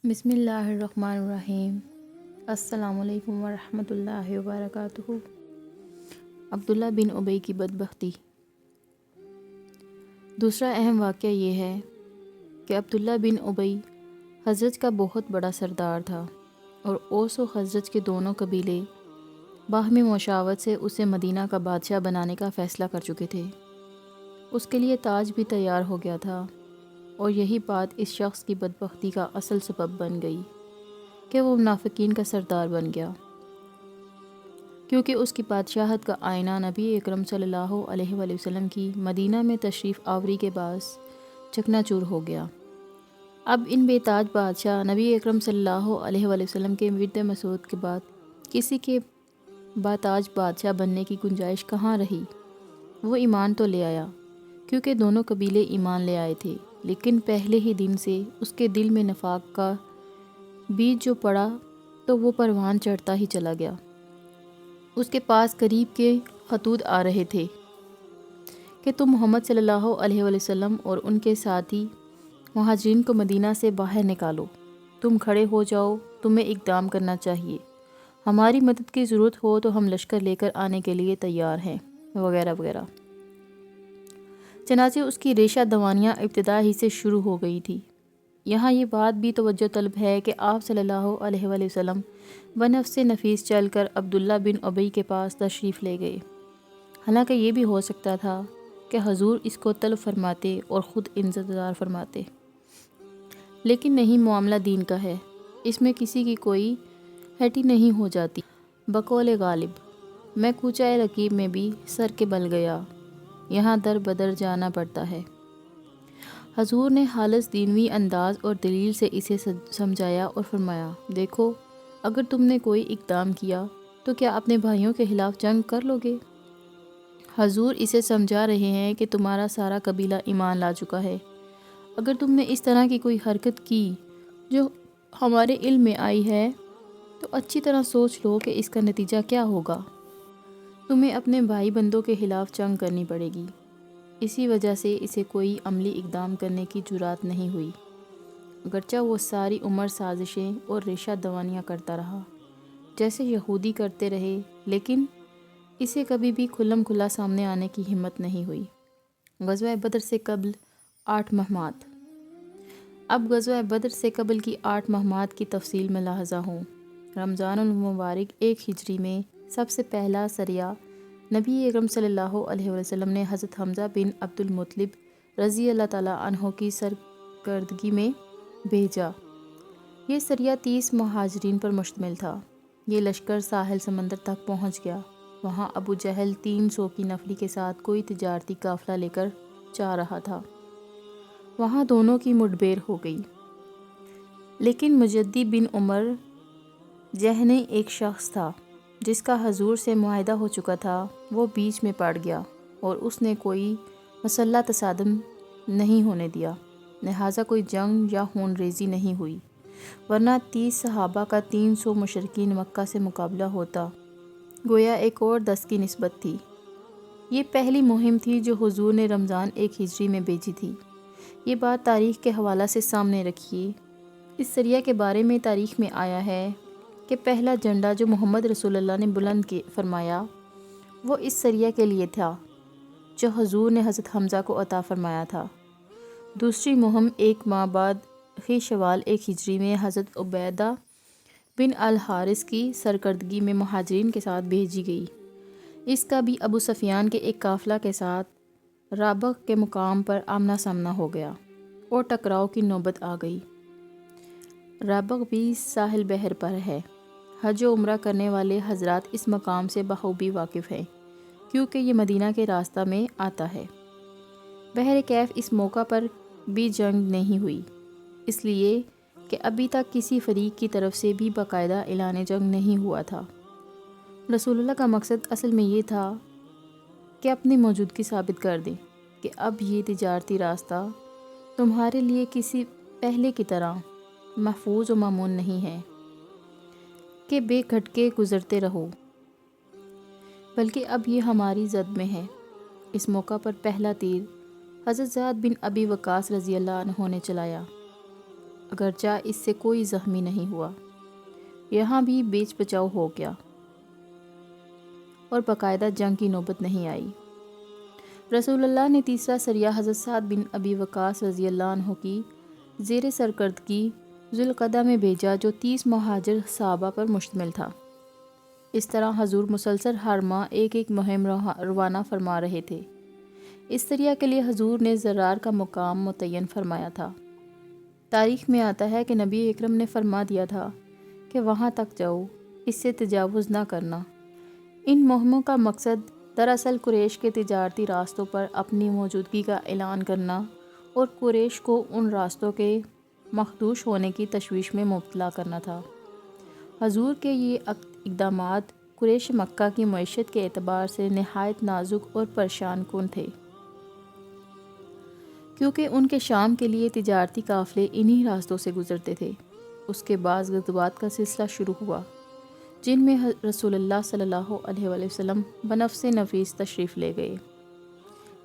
بسم اللہ الرحمن الرحیم۔ السلام علیکم ورحمۃ اللہ وبرکاتہ۔ عبداللہ بن ابی کی بدبختی۔ دوسرا اہم واقعہ یہ ہے کہ عبداللہ بن ابی خزرج کا بہت بڑا سردار تھا اور اوس و خزرج کے دونوں قبیلے باہمی مشاورت سے اسے مدینہ کا بادشاہ بنانے کا فیصلہ کر چکے تھے۔ اس کے لیے تاج بھی تیار ہو گیا تھا، اور یہی بات اس شخص کی بدبختی کا اصل سبب بن گئی کہ وہ منافقین کا سردار بن گیا، کیونکہ اس کی بادشاہت کا آئینہ نبی اکرم صلی اللہ علیہ وآلہ وسلم کی مدینہ میں تشریف آوری کے باعث چکنا چور ہو گیا۔ اب ان بے تاج بادشاہ نبی اکرم صلی اللہ علیہ وآلہ وسلم کے ورد مسعود کے بعد کسی کے باتاج بادشاہ بننے کی گنجائش کہاں رہی؟ وہ ایمان تو لے آیا، کیونکہ دونوں قبیلے ایمان لے آئے تھے، لیکن پہلے ہی دن سے اس کے دل میں نفاق کا بیج جو پڑا تو وہ پروان چڑھتا ہی چلا گیا۔ اس کے پاس قریب کے خطوط آ رہے تھے کہ تم محمد صلی اللہ علیہ وآلہ وسلم اور ان کے ساتھی مہاجرین کو مدینہ سے باہر نکالو، تم کھڑے ہو جاؤ، تمہیں اقدام کرنا چاہیے، ہماری مدد کی ضرورت ہو تو ہم لشکر لے کر آنے کے لیے تیار ہیں، وغیرہ وغیرہ۔ چنانچہ اس کی ریشہ دوانیاں ابتدا ہی سے شروع ہو گئی تھی۔ یہاں یہ بات بھی توجہ طلب ہے کہ آپ صلی اللہ علیہ وآلہ وسلم بنفس نفیس چل کر عبداللہ بن ابی کے پاس تشریف لے گئے، حالانکہ یہ بھی ہو سکتا تھا کہ حضور اس کو طلب فرماتے اور خود انتظار فرماتے، لیکن نہیں، معاملہ دین کا ہے، اس میں کسی کی کوئی ہٹی نہیں ہو جاتی۔ بقول غالب میں کوچہ رکیب میں بھی سر کے بل گیا، یہاں در بدر جانا پڑتا ہے۔ حضور نے خالص دینوی انداز اور دلیل سے اسے سمجھایا اور فرمایا، دیکھو، اگر تم نے کوئی اقدام کیا تو کیا اپنے بھائیوں کے خلاف جنگ کر لو گے؟ حضور اسے سمجھا رہے ہیں کہ تمہارا سارا قبیلہ ایمان لا چکا ہے، اگر تم نے اس طرح کی کوئی حرکت کی جو ہمارے علم میں آئی ہے تو اچھی طرح سوچ لو کہ اس کا نتیجہ کیا ہوگا۔ تمہیں اپنے بھائی بندوں کے خلاف جنگ کرنی پڑے گی۔ اسی وجہ سے اسے کوئی عملی اقدام کرنے کی جرات نہیں ہوئی، اگرچہ وہ ساری عمر سازشیں اور ریشہ دوانیاں کرتا رہا جیسے یہودی کرتے رہے، لیکن اسے کبھی بھی کھلم کھلا سامنے آنے کی ہمت نہیں ہوئی۔ غزوہ بدر سے قبل 8 مہمات۔ اب غزوہ بدر سے قبل کی 8 مہمات کی تفصیل میں لاحظہ ہوں۔ رمضان المبارک 1 ہجری میں سب سے پہلا سریہ نبی اکرم صلی اللہ علیہ وسلم نے حضرت حمزہ بن عبد المطلب رضی اللہ تعالیٰ عنہ کی سرکردگی میں بھیجا۔ یہ سریہ 30 مہاجرین پر مشتمل تھا۔ یہ لشکر ساحل سمندر تک پہنچ گیا۔ وہاں ابو جہل 300 کی نفری کے ساتھ کوئی تجارتی قافلہ لے کر جا رہا تھا۔ وہاں دونوں کی مڈبیر ہو گئی، لیکن مجدی بن عمر جہنی ایک شخص تھا جس کا حضور سے معاہدہ ہو چکا تھا، وہ بیچ میں پڑ گیا اور اس نے کوئی مسلح تصادم نہیں ہونے دیا، لہٰذا کوئی جنگ یا خون ریزی نہیں ہوئی، ورنہ 30 صحابہ کا 300 مشرکین مکہ سے مقابلہ ہوتا، گویا ایک اور 10 کی نسبت تھی۔ یہ پہلی مہم تھی جو حضور نے رمضان 1 ہجری میں بھیجی تھی۔ یہ بات تاریخ کے حوالہ سے سامنے رکھیے۔ اس سریہ کے بارے میں تاریخ میں آیا ہے کہ پہلا جھنڈا جو محمد رسول اللہ نے بلند فرمایا وہ اس سریہ کے لیے تھا جو حضور نے حضرت حمزہ کو عطا فرمایا تھا۔ دوسری مہم 1 ماہ بعد خی شوال 1 ہجری میں حضرت عبیدہ بن الحارث کی سرکردگی میں مہاجرین کے ساتھ بھیجی گئی۔ اس کا بھی ابو سفیان کے ایک قافلہ کے ساتھ رابغ کے مقام پر آمنا سامنا ہو گیا اور ٹکراؤ کی نوبت آ گئی۔ رابغ بھی ساحل بحر پر ہے۔ حج و عمرہ کرنے والے حضرات اس مقام سے بخوبی واقف ہیں، کیونکہ یہ مدینہ کے راستہ میں آتا ہے۔ بحر کیف اس موقع پر بھی جنگ نہیں ہوئی، اس لیے کہ ابھی تک کسی فریق کی طرف سے بھی باقاعدہ اعلان جنگ نہیں ہوا تھا۔ رسول اللہ کا مقصد اصل میں یہ تھا کہ اپنی موجودگی ثابت کر دیں کہ اب یہ تجارتی راستہ تمہارے لیے کسی پہلے کی طرح محفوظ و مامون نہیں ہے کہ بے کھٹکے گزرتے رہو، بلکہ اب یہ ہماری زد میں ہے۔ اس موقع پر پہلا تیر حضرت سعد بن ابی وقاص رضی اللہ عنہ نے چلایا۔ اگرچہ اس سے کوئی زخمی نہیں ہوا۔ یہاں بھی بیچ بچاؤ ہو گیا اور باقاعدہ جنگ کی نوبت نہیں آئی۔ رسول اللہ نے تیسرا سریہ حضرت سعد بن ابی وقاص رضی اللہ عنہ کی زیر سرکردگی ذوالقعدہ میں بھیجا، جو 30 مہاجر صحابہ پر مشتمل تھا۔ اس طرح حضور مسلسل ہر ماہ ایک مہم روانہ فرما رہے تھے۔ اس سریہ کے لیے حضور نے زرار کا مقام متعین فرمایا تھا۔ تاریخ میں آتا ہے کہ نبی اکرم نے فرما دیا تھا کہ وہاں تک جاؤ، اس سے تجاوز نہ کرنا۔ ان مہموں کا مقصد دراصل قریش کے تجارتی راستوں پر اپنی موجودگی کا اعلان کرنا اور قریش کو ان راستوں کے مخدوش ہونے کی تشویش میں مبتلا کرنا تھا۔ حضور کے یہ اقدامات قریش مکہ کی معیشت کے اعتبار سے نہایت نازک اور پریشان کن تھے، کیونکہ ان کے شام کے لیے تجارتی قافلے انہی راستوں سے گزرتے تھے۔ اس کے بعد غزوات کا سلسلہ شروع ہوا، جن میں رسول اللہ صلی اللہ علیہ وآلہ وسلم بنفس نفیس تشریف لے گئے۔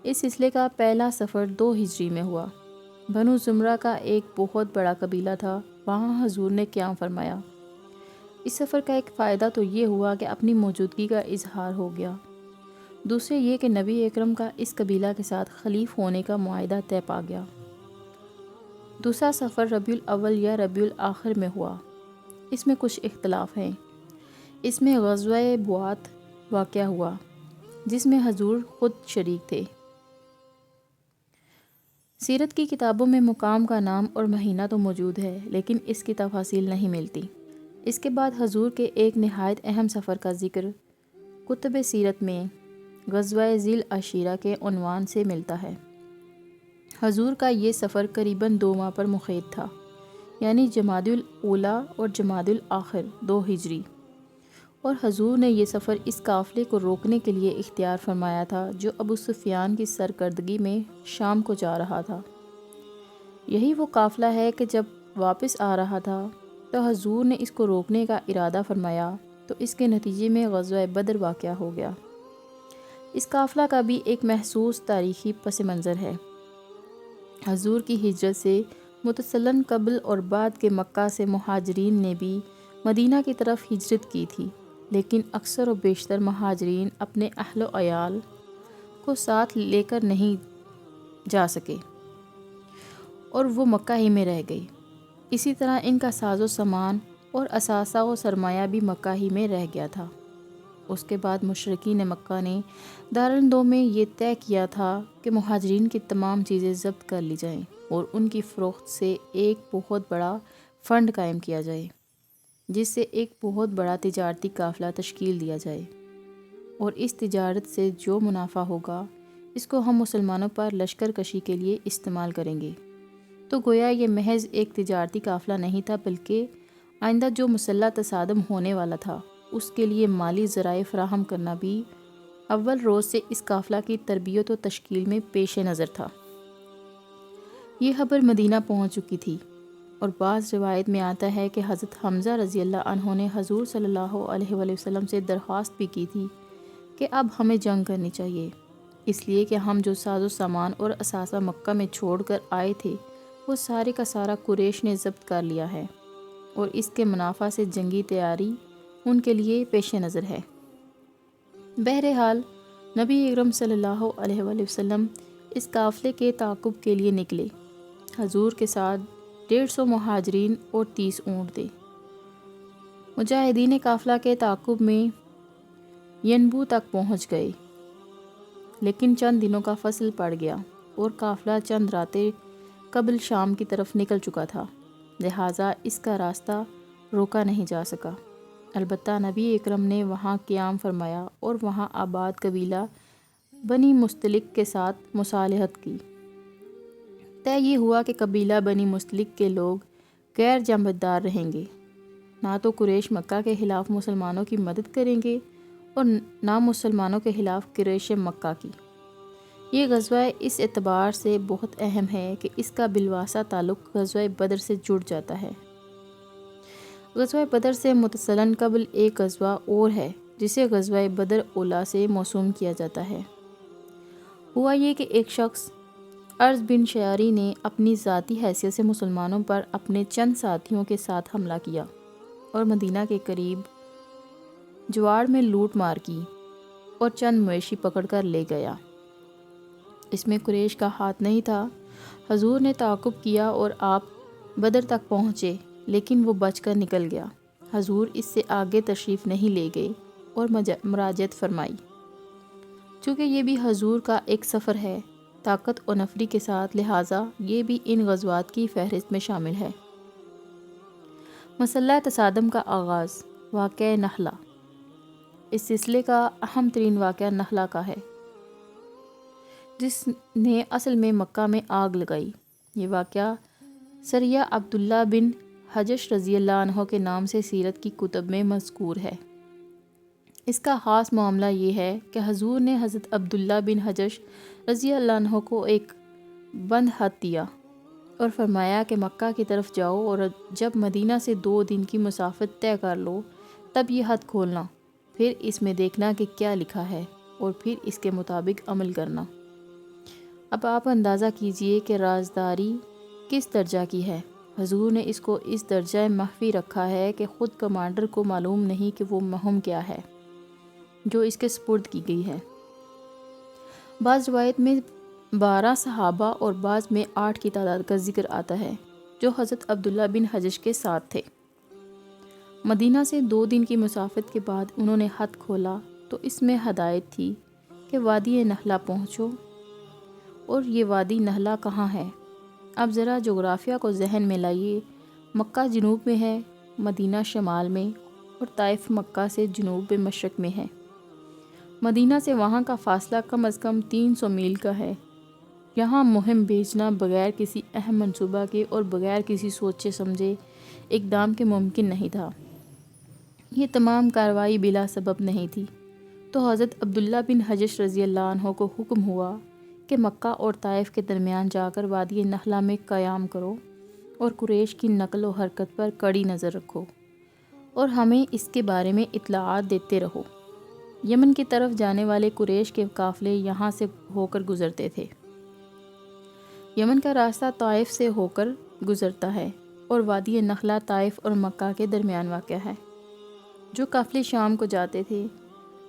اس سلسلے کا پہلا سفر 2 ہجری میں ہوا۔ بنو زمرہ کا ایک بہت بڑا قبیلہ تھا، وہاں حضور نے قیام فرمایا۔ اس سفر کا ایک فائدہ تو یہ ہوا کہ اپنی موجودگی کا اظہار ہو گیا، دوسرے یہ کہ نبی اکرم کا اس قبیلہ کے ساتھ خلیف ہونے کا معاہدہ طے پا گیا۔ دوسرا سفر ربیع الاول یا ربیع الآخر میں ہوا۔ اس میں کچھ اختلاف ہیں۔ اس میں غزوہ بوات واقع ہوا، جس میں حضور خود شریک تھے۔ سیرت کی کتابوں میں مقام کا نام اور مہینہ تو موجود ہے، لیکن اس کی تفاصیل نہیں ملتی۔ اس کے بعد حضور کے ایک نہایت اہم سفر کا ذکر کتب سیرت میں غزوہ ذی العشیرہ کے عنوان سے ملتا ہے۔ حضور کا یہ سفر قریباً 2 ماہ پر مقید تھا، یعنی جمادی الاولیٰ اور جمادی الآخر 2 ہجری، اور حضور نے یہ سفر اس قافلے کو روکنے کے لیے اختیار فرمایا تھا جو ابو سفیان کی سرکردگی میں شام کو جا رہا تھا۔ یہی وہ قافلہ ہے کہ جب واپس آ رہا تھا تو حضور نے اس کو روکنے کا ارادہ فرمایا، تو اس کے نتیجے میں غزوہ بدر واقع ہو گیا۔ اس قافلہ کا بھی ایک محسوس تاریخی پس منظر ہے۔ حضور کی ہجرت سے متصلاً قبل اور بعد کے مکہ سے مہاجرین نے بھی مدینہ کی طرف ہجرت کی تھی، لیکن اکثر و بیشتر مہاجرین اپنے اہل و عیال کو ساتھ لے کر نہیں جا سکے اور وہ مکہ ہی میں رہ گئی۔ اسی طرح ان کا ساز و سامان اور اثاثہ و سرمایہ بھی مکہ ہی میں رہ گیا تھا۔ اس کے بعد مشرکین مکہ نے دارالندو میں یہ طے کیا تھا کہ مہاجرین کی تمام چیزیں ضبط کر لی جائیں اور ان کی فروخت سے ایک بہت بڑا فنڈ قائم کیا جائے، جس سے ایک بہت بڑا تجارتی قافلہ تشکیل دیا جائے، اور اس تجارت سے جو منافع ہوگا اس کو ہم مسلمانوں پر لشکر کشی کے لیے استعمال کریں گے۔ تو گویا یہ محض ایک تجارتی قافلہ نہیں تھا، بلکہ آئندہ جو مسلح تصادم ہونے والا تھا اس کے لیے مالی ذرائع فراہم کرنا بھی اول روز سے اس قافلہ کی تربیت و تشکیل میں پیش نظر تھا۔ یہ خبر مدینہ پہنچ چکی تھی، اور بعض روایت میں آتا ہے کہ حضرت حمزہ رضی اللہ عنہ نے حضور صلی اللہ علیہ وآلہ وسلم سے درخواست بھی کی تھی کہ اب ہمیں جنگ کرنی چاہیے، اس لیے کہ ہم جو ساز و سامان اور اثاثہ مکہ میں چھوڑ کر آئے تھے وہ سارے کا سارا قریش نے ضبط کر لیا ہے، اور اس کے منافع سے جنگی تیاری ان کے لیے پیش نظر ہے۔ بہرحال نبی اکرم صلی اللہ علیہ وآلہ وسلم اس قافلے کے تعاقب کے لیے نکلے۔ حضور کے ساتھ 150 مہاجرین اور 30 اونٹ تھے۔ مجاہدین قافلہ کے تعاقب میں ینبو تک پہنچ گئے، لیکن چند دنوں کا فصل پڑ گیا اور قافلہ چند راتیں قبل شام کی طرف نکل چکا تھا، لہٰذا اس کا راستہ روکا نہیں جا سکا۔ البتہ نبی اکرم نے وہاں قیام فرمایا اور وہاں آباد قبیلہ بنی مستلق کے ساتھ مصالحت کی۔ طے یہ ہوا کہ قبیلہ بنی مستلق کے لوگ غیر جانبدار رہیں گے، نہ تو قریش مکہ کے خلاف مسلمانوں کی مدد کریں گے اور نہ مسلمانوں کے خلاف قریش مکہ کی۔ یہ غزوہ اس اعتبار سے بہت اہم ہے کہ اس کا بالواسطہ تعلق غزوہ بدر سے جڑ جاتا ہے۔ غزوہ بدر سے متصلاً قبل ایک غزوہ اور ہے جسے غزوہ بدر اولیٰ سے موسوم کیا جاتا ہے۔ ہوا یہ کہ ایک شخص ارز بن شیاری نے اپنی ذاتی حیثیت سے مسلمانوں پر اپنے چند ساتھیوں کے ساتھ حملہ کیا اور مدینہ کے قریب جواڑ میں لوٹ مار کی اور چند مویشی پکڑ کر لے گیا۔ اس میں قریش کا ہاتھ نہیں تھا۔ حضور نے تعاقب کیا اور آپ بدر تک پہنچے، لیکن وہ بچ کر نکل گیا۔ حضور اس سے آگے تشریف نہیں لے گئے اور مراجعت فرمائی۔ چونکہ یہ بھی حضور کا ایک سفر ہے طاقت و نفری کے ساتھ، لہٰذا یہ بھی ان غزوات کی فہرست میں شامل ہے۔ مسلح تصادم کا آغاز، واقعہ نخلہ۔ اس سلسلے کا اہم ترین واقعہ نخلہ کا ہے، جس نے اصل میں مکہ میں آگ لگائی۔ یہ واقعہ سریہ عبداللہ بن حجش رضی اللہ عنہ کے نام سے سیرت کی کتب میں مذکور ہے۔ اس کا خاص معاملہ یہ ہے کہ حضور نے حضرت عبداللہ بن حجش رضی اللہ عنہ کو ایک بند خط دیا اور فرمایا کہ مکہ کی طرف جاؤ اور جب مدینہ سے 2 دن کی مسافت طے کر لو تب یہ خط کھولنا، پھر اس میں دیکھنا کہ کیا لکھا ہے اور پھر اس کے مطابق عمل کرنا۔ اب آپ اندازہ کیجئے کہ رازداری کس درجہ کی ہے۔ حضور نے اس کو اس درجہ مخفی رکھا ہے کہ خود کمانڈر کو معلوم نہیں کہ وہ مہم کیا ہے جو اس کے سپرد کی گئی ہے۔ بعض روایت میں 12 صحابہ اور بعض میں 8 کی تعداد کا ذکر آتا ہے جو حضرت عبداللہ بن حجش کے ساتھ تھے۔ مدینہ سے 2 دن کی مسافت کے بعد انہوں نے خط کھولا تو اس میں ہدایت تھی کہ وادی نخلہ پہنچو۔ اور یہ وادی نخلہ کہاں ہے؟ اب ذرا جغرافیہ کو ذہن میں لائیے۔ مکہ جنوب میں ہے، مدینہ شمال میں، اور طائف مکہ سے جنوب مشرق میں ہے۔ مدینہ سے وہاں کا فاصلہ کم از کم 300 میل کا ہے۔ یہاں مہم بھیجنا بغیر کسی اہم منصوبہ کے اور بغیر کسی سوچے سمجھے اقدام کے ممکن نہیں تھا۔ یہ تمام کارروائی بلا سبب نہیں تھی۔ تو حضرت عبداللہ بن حجش رضی اللہ عنہ کو حکم ہوا کہ مکہ اور طائف کے درمیان جا کر وادی نخلہ میں قیام کرو اور قریش کی نقل و حرکت پر کڑی نظر رکھو اور ہمیں اس کے بارے میں اطلاعات دیتے رہو۔ یمن کی طرف جانے والے قریش کے قافلے یہاں سے ہو کر گزرتے تھے۔ یمن کا راستہ طائف سے ہو کر گزرتا ہے اور وادی نخلہ طائف اور مکہ کے درمیان واقع ہے۔ جو قافلے شام کو جاتے تھے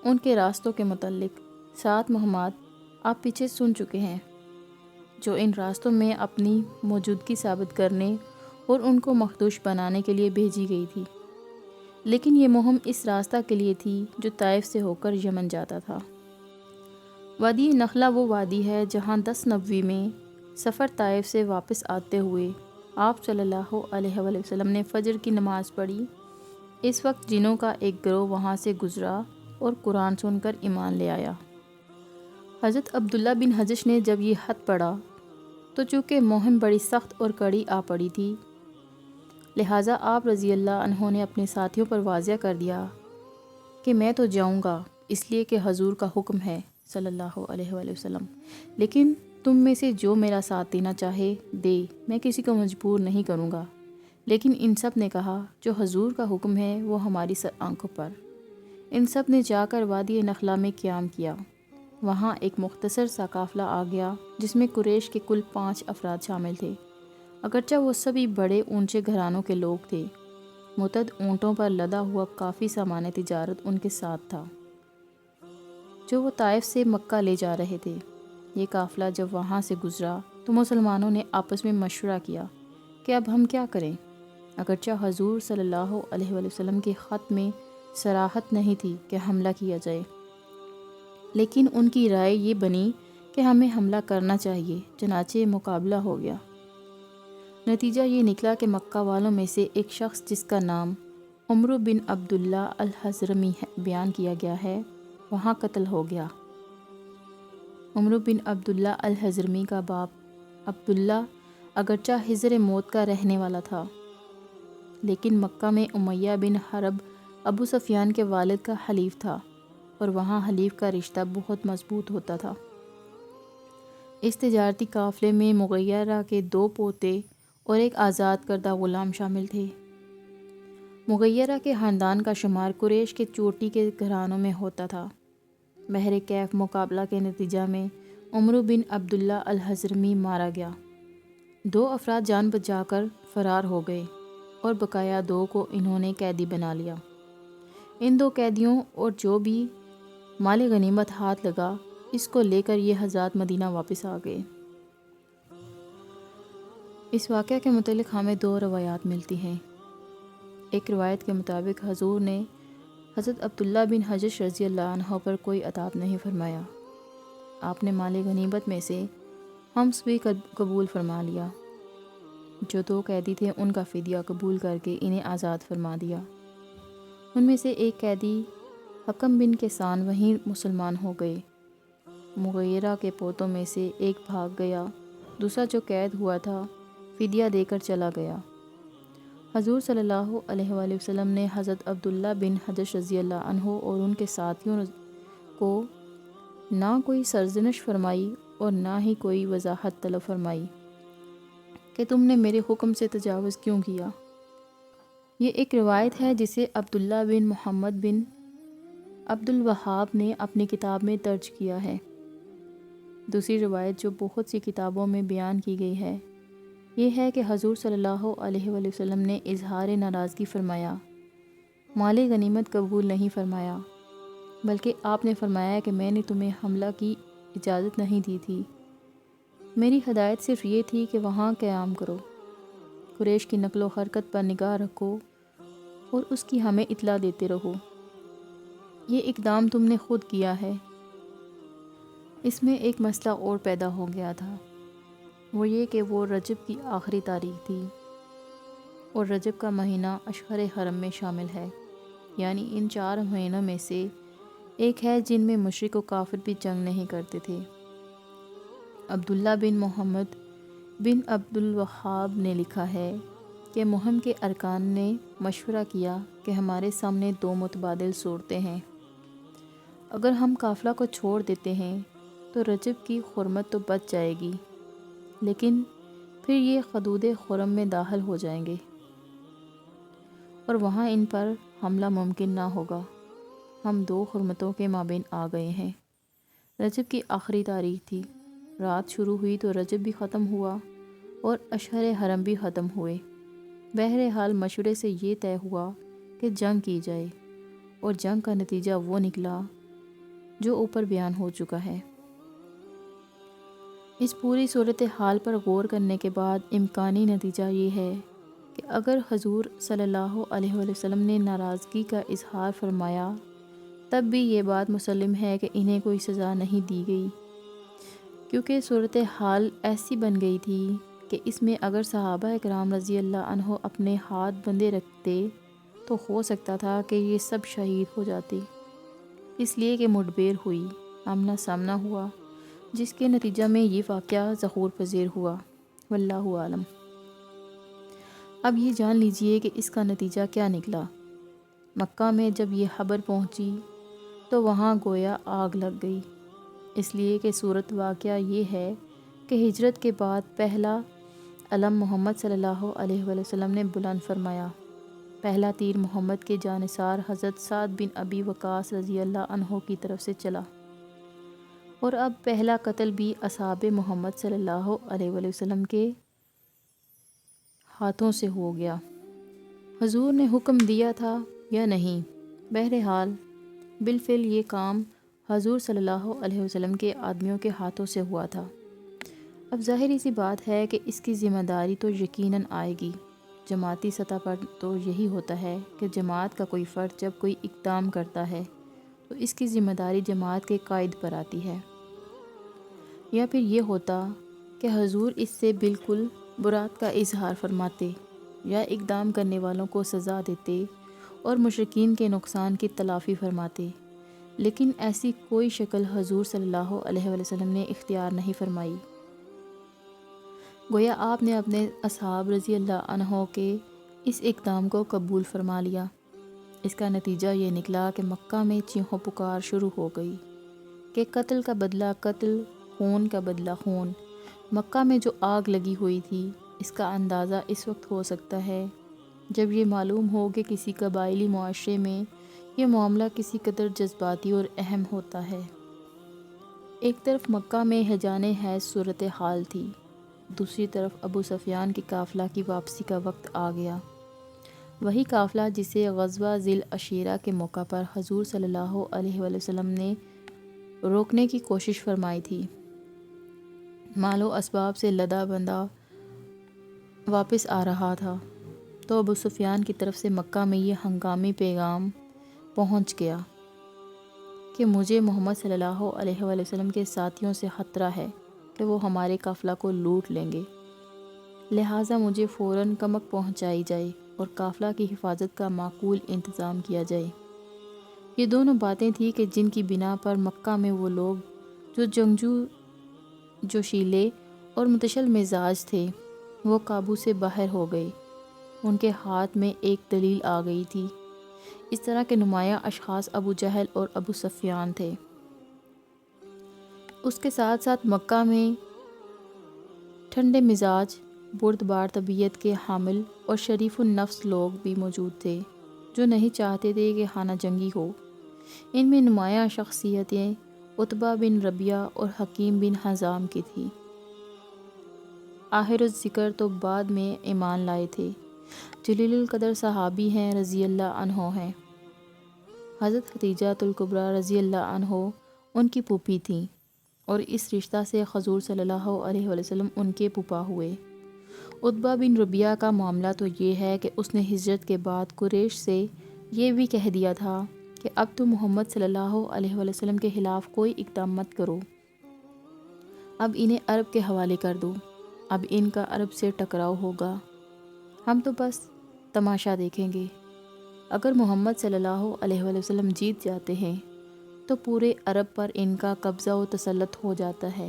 ان کے راستوں کے متعلق 7 مہمات آپ پیچھے سن چکے ہیں، جو ان راستوں میں اپنی موجودگی ثابت کرنے اور ان کو مخدوش بنانے کے لیے بھیجی گئی تھی۔ لیکن یہ مہم اس راستہ کے لیے تھی جو طائف سے ہو کر یمن جاتا تھا۔ وادی نخلہ وہ وادی ہے جہاں 10 نبوی میں سفر طائف سے واپس آتے ہوئے آپ صلی اللہ علیہ وآلہ وسلم نے فجر کی نماز پڑھی۔ اس وقت جنوں کا ایک گروہ وہاں سے گزرا اور قرآن سن کر ایمان لے آیا۔ حضرت عبداللہ بن حجش نے جب یہ خط پڑھا تو چونکہ مہم بڑی سخت اور کڑی آ پڑی تھی، لہٰذا آپ رضی اللہ عنہ نے اپنے ساتھیوں پر واضح کر دیا کہ میں تو جاؤں گا اس لیے کہ حضور کا حکم ہے صلی اللہ علیہ وآلہ وسلم، لیکن تم میں سے جو میرا ساتھ دینا چاہے دے، میں کسی کو مجبور نہیں کروں گا۔ لیکن ان سب نے کہا جو حضور کا حکم ہے وہ ہماری آنکھوں پر۔ ان سب نے جا کر وادی نخلہ میں قیام کیا۔ وہاں ایک مختصر سا قافلہ آ گیا جس میں قریش کے کل 5 افراد شامل تھے، اگرچہ وہ سبھی بڑے اونچے گھرانوں کے لوگ تھے۔ متعدد اونٹوں پر لدا ہوا کافی سامان تجارت ان کے ساتھ تھا جو وہ طائف سے مکہ لے جا رہے تھے۔ یہ قافلہ جب وہاں سے گزرا تو مسلمانوں نے آپس میں مشورہ کیا کہ اب ہم کیا کریں۔ اگرچہ حضور صلی اللہ علیہ وآلہ وسلم کے خط میں صراحت نہیں تھی کہ حملہ کیا جائے، لیکن ان کی رائے یہ بنی کہ ہمیں حملہ کرنا چاہیے، چنانچہ مقابلہ ہو گیا۔ نتیجہ یہ نکلا کہ مکہ والوں میں سے ایک شخص جس کا نام عمرو بن عبداللہ الحضرمی بیان کیا گیا ہے، وہاں قتل ہو گیا۔ عمرو بن عبداللہ الحضرمی کا باپ عبداللہ اگرچہ حضر موت کا رہنے والا تھا، لیکن مکہ میں امیہ بن حرب ابو سفیان کے والد کا حلیف تھا اور وہاں حلیف کا رشتہ بہت مضبوط ہوتا تھا۔ اس تجارتی قافلے میں مغیرہ کے 2 پوتے اور ایک آزاد کردہ غلام شامل تھے۔ مغیرہ کے خاندان کا شمار قریش کے چوٹی کے گھرانوں میں ہوتا تھا۔ بحر کیف مقابلہ کے نتیجہ میں عمرو بن عبداللہ الحضرمی مارا گیا۔ 2 افراد جان بچا کر فرار ہو گئے اور بقایا 2 کو انہوں نے قیدی بنا لیا۔ ان 2 قیدیوں اور جو بھی مال غنیمت ہاتھ لگا اس کو لے کر یہ حضرات مدینہ واپس آ گئے۔ اس واقعہ کے متعلق ہمیں 2 روایات ملتی ہیں۔ ایک روایت کے مطابق حضور نے حضرت عبداللہ بن حجش رضی اللہ عنہ پر کوئی عطاب نہیں فرمایا۔ آپ نے مال غنیمت میں سے خمس بھی قبول فرما لیا۔ جو 2 قیدی تھے ان کا فدیہ قبول کر کے انہیں آزاد فرما دیا۔ ان میں سے ایک قیدی حکم بن کیسان وہیں مسلمان ہو گئے۔ مغیرہ کے پوتوں میں سے ایک بھاگ گیا، دوسرا جو قید ہوا تھا فدیہ دے کر چلا گیا۔ حضور صلی اللہ علیہ وآلہ وسلم نے حضرت عبداللہ بن حجش رضی اللہ عنہ اور ان کے ساتھیوں کو نہ کوئی سرزنش فرمائی اور نہ ہی کوئی وضاحت طلب فرمائی کہ تم نے میرے حکم سے تجاوز کیوں کیا۔ یہ ایک روایت ہے جسے عبداللہ بن محمد بن عبد الوہاب نے اپنی کتاب میں درج کیا ہے۔ دوسری روایت جو بہت سی کتابوں میں بیان کی گئی ہے یہ ہے کہ حضور صلی اللہ علیہ وآلہ وسلم نے اظہار ناراضگی فرمایا، مال غنیمت قبول نہیں فرمایا، بلکہ آپ نے فرمایا کہ میں نے تمہیں حملہ کی اجازت نہیں دی تھی، میری ہدایت صرف یہ تھی کہ وہاں قیام کرو، قریش کی نقل و حرکت پر نگاہ رکھو اور اس کی ہمیں اطلاع دیتے رہو۔ یہ اقدام تم نے خود کیا ہے۔ اس میں ایک مسئلہ اور پیدا ہو گیا تھا، وہ یہ کہ وہ رجب کی آخری تاریخ تھی اور رجب کا مہینہ اشہر حرم میں شامل ہے، یعنی ان 4 مہینوں میں سے ایک ہے جن میں مشرک و کافر بھی جنگ نہیں کرتے تھے۔ عبداللہ بن محمد بن عبد الوہاب نے لکھا ہے کہ مہم کے ارکان نے مشورہ کیا کہ ہمارے سامنے 2 متبادل صورتیں ہیں، اگر ہم قافلہ کو چھوڑ دیتے ہیں تو رجب کی حرمت تو بچ جائے گی، لیکن پھر یہ حدود حرم میں داخل ہو جائیں گے اور وہاں ان پر حملہ ممکن نہ ہوگا۔ ہم 2 حرمتوں کے مابین آ گئے ہیں۔ رجب کی آخری تاریخ تھی، رات شروع ہوئی تو رجب بھی ختم ہوا اور اشہر حرم بھی ختم ہوئے۔ بہرحال مشورے سے یہ طے ہوا کہ جنگ کی جائے اور جنگ کا نتیجہ وہ نکلا جو اوپر بیان ہو چکا ہے۔ اس پوری صورتحال پر غور کرنے کے بعد امکانی نتیجہ یہ ہے کہ اگر حضور صلی اللہ علیہ وآلہ وسلم نے ناراضگی کا اظہار فرمایا تب بھی یہ بات مسلم ہے کہ انہیں کوئی سزا نہیں دی گئی، کیونکہ صورتحال ایسی بن گئی تھی کہ اس میں اگر صحابہ اکرام رضی اللہ عنہ اپنے ہاتھ بندھے رکھتے تو ہو سکتا تھا کہ یہ سب شہید ہو جاتے، اس لیے کہ مڈبیر ہوئی، آمنا سامنا ہوا، جس کے نتیجہ میں یہ واقعہ ظہور پذیر ہوا۔ واللہ عالم۔ اب یہ جان لیجئے کہ اس کا نتیجہ کیا نکلا۔ مکہ میں جب یہ خبر پہنچی تو وہاں گویا آگ لگ گئی، اس لیے کہ صورت واقعہ یہ ہے کہ ہجرت کے بعد پہلا علم محمد صلی اللہ علیہ وآلہ وسلم نے بلند فرمایا، پہلا تیر محمد کے جانثار حضرت سعد بن ابی وقاص رضی اللہ عنہ کی طرف سے چلا، اور اب پہلا قتل بھی اصحاب محمد صلی اللہ علیہ وآلہ وسلم کے ہاتھوں سے ہو گیا۔ حضور نے حکم دیا تھا یا نہیں، بہرحال بالفعل یہ کام حضور صلی اللہ علیہ وسلم کے آدمیوں کے ہاتھوں سے ہوا تھا۔ اب ظاہری سی بات ہے کہ اس کی ذمہ داری تو یقیناً آئے گی۔ جماعتی سطح پر تو یہی ہوتا ہے کہ جماعت کا کوئی فرد جب کوئی اقدام کرتا ہے تو اس کی ذمہ داری جماعت کے قائد پر آتی ہے، یا پھر یہ ہوتا کہ حضور اس سے بالکل برات کا اظہار فرماتے یا اقدام کرنے والوں کو سزا دیتے اور مشرکین کے نقصان کی تلافی فرماتے، لیکن ایسی کوئی شکل حضور صلی اللہ علیہ وآلہ وسلم نے اختیار نہیں فرمائی۔ گویا آپ نے اپنے اصحاب رضی اللہ عنہ کے اس اقدام کو قبول فرما لیا۔ اس کا نتیجہ یہ نکلا کہ مکہ میں چیخو پکار شروع ہو گئی کہ قتل کا بدلہ قتل، خون کا بدلہ خون۔ مکہ میں جو آگ لگی ہوئی تھی اس کا اندازہ اس وقت ہو سکتا ہے جب یہ معلوم ہو کہ کسی قبائلی معاشرے میں یہ معاملہ کسی قدر جذباتی اور اہم ہوتا ہے۔ ایک طرف مکہ میں ہیجان حیض صورت حال تھی، دوسری طرف ابو سفیان کی قافلہ کی واپسی کا وقت آ گیا۔ وہی قافلہ جسے غزوہ ذی العشیرہ کے موقع پر حضور صلی اللہ علیہ وآلہ وسلم نے روکنے کی کوشش فرمائی تھی، مال و اسباب سے لدا بندہ واپس آ رہا تھا، تو ابو سفیان کی طرف سے مکہ میں یہ ہنگامی پیغام پہنچ گیا کہ مجھے محمد صلی اللہ علیہ وآلہ وسلم کے ساتھیوں سے خطرہ ہے کہ وہ ہمارے قافلہ کو لوٹ لیں گے، لہٰذا مجھے فوراً کمک پہنچائی جائے اور قافلہ کی حفاظت کا معقول انتظام کیا جائے۔ یہ دونوں باتیں تھیں کہ جن کی بنا پر مکہ میں وہ لوگ جو جنگجو، جوشیلے اور متشل مزاج تھے، وہ قابو سے باہر ہو گئے۔ ان کے ہاتھ میں ایک دلیل آ گئی تھی۔ اس طرح کے نمایاں اشخاص ابو جہل اور ابو سفیان تھے۔ اس کے ساتھ ساتھ مکہ میں ٹھنڈے مزاج، بردبار طبیعت کے حامل اور شریف النفس لوگ بھی موجود تھے جو نہیں چاہتے تھے کہ خانہ جنگی ہو۔ ان میں نمایاں شخصیتیں عتبہ بن ربیعہ اور حکیم بن حزام کی تھیں۔ آخر الذکر تو بعد میں ایمان لائے تھے، جلیل القدر صحابی ہیں، رضی اللہ عنہ ہیں۔ حضرت خدیجہ الکبریٰ رضی اللہ عنہ ان کی پھوپھی تھیں، اور اس رشتہ سے حضور صلی اللہ علیہ وآلہ وسلم ان کے پھوپھا ہوئے۔ عتبہ بن ربیعہ کا معاملہ تو یہ ہے کہ اس نے ہجرت کے بعد قریش سے یہ بھی کہہ دیا تھا کہ اب تو محمد صلی اللہ علیہ وآلہ وسلم کے خلاف کوئی اقدام مت کرو، اب انہیں عرب کے حوالے کر دو، اب ان کا عرب سے ٹکراؤ ہوگا، ہم تو بس تماشا دیکھیں گے۔ اگر محمد صلی اللہ علیہ وآلہ وسلم جیت جاتے ہیں تو پورے عرب پر ان کا قبضہ و تسلط ہو جاتا ہے،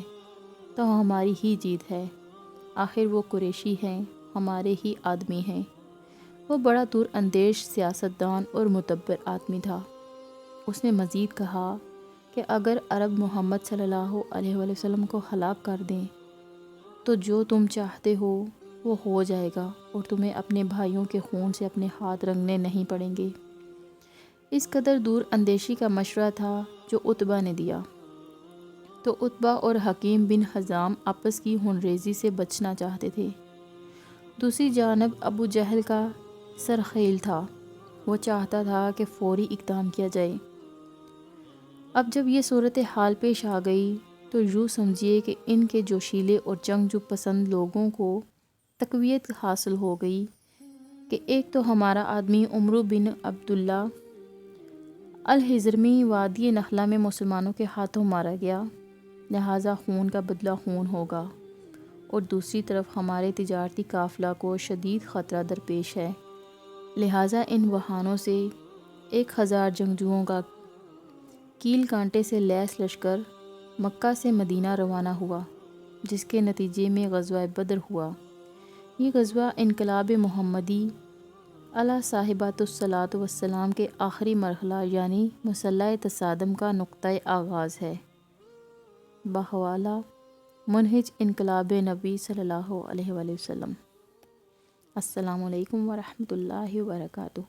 تو ہماری ہی جیت ہے، آخر وہ قریشی ہیں، ہمارے ہی آدمی ہیں۔ وہ بڑا دور اندیش سیاستدان اور مدبر آدمی تھا۔ اس نے مزید کہا کہ اگر عرب محمد صلی اللہ علیہ وآلہ وسلم کو ہلاک کر دیں تو جو تم چاہتے ہو وہ ہو جائے گا، اور تمہیں اپنے بھائیوں کے خون سے اپنے ہاتھ رنگنے نہیں پڑیں گے۔ اس قدر دور اندیشی کا مشورہ تھا جو عتبہ نے دیا، تو عتبہ اور حکیم بن حزام آپس کی خونریزی سے بچنا چاہتے تھے۔ دوسری جانب ابو جہل کا سرخیل تھا، وہ چاہتا تھا کہ فوری اقدام کیا جائے۔ اب جب یہ صورتحال پیش آ گئی تو یوں سمجھیے کہ ان کے جوشیلے اور جنگجو پسند لوگوں کو تقویت حاصل ہو گئی کہ ایک تو ہمارا آدمی عمرو بن عبداللہ الحضرمی وادی نخلہ میں مسلمانوں کے ہاتھوں مارا گیا، لہٰذا خون کا بدلہ خون ہوگا، اور دوسری طرف ہمارے تجارتی قافلہ کو شدید خطرہ درپیش ہے، لہٰذا ان بہانوں سے 1000 جنگجوؤں کا کیل کانٹے سے لیس لشکر مکہ سے مدینہ روانہ ہوا، جس کے نتیجے میں غزوہ بدر ہوا۔ یہ غزوہ انقلاب محمدی علی صاحبۃ الصلاۃ والسلام کے آخری مرحلہ یعنی مسلح تصادم کا نقطۂ آغاز ہے، بحوالہ منہج انقلاب نبی صلی اللہ علیہ وآلہ وسلم۔ السلام علیکم ورحمۃ اللہ وبرکاتہ۔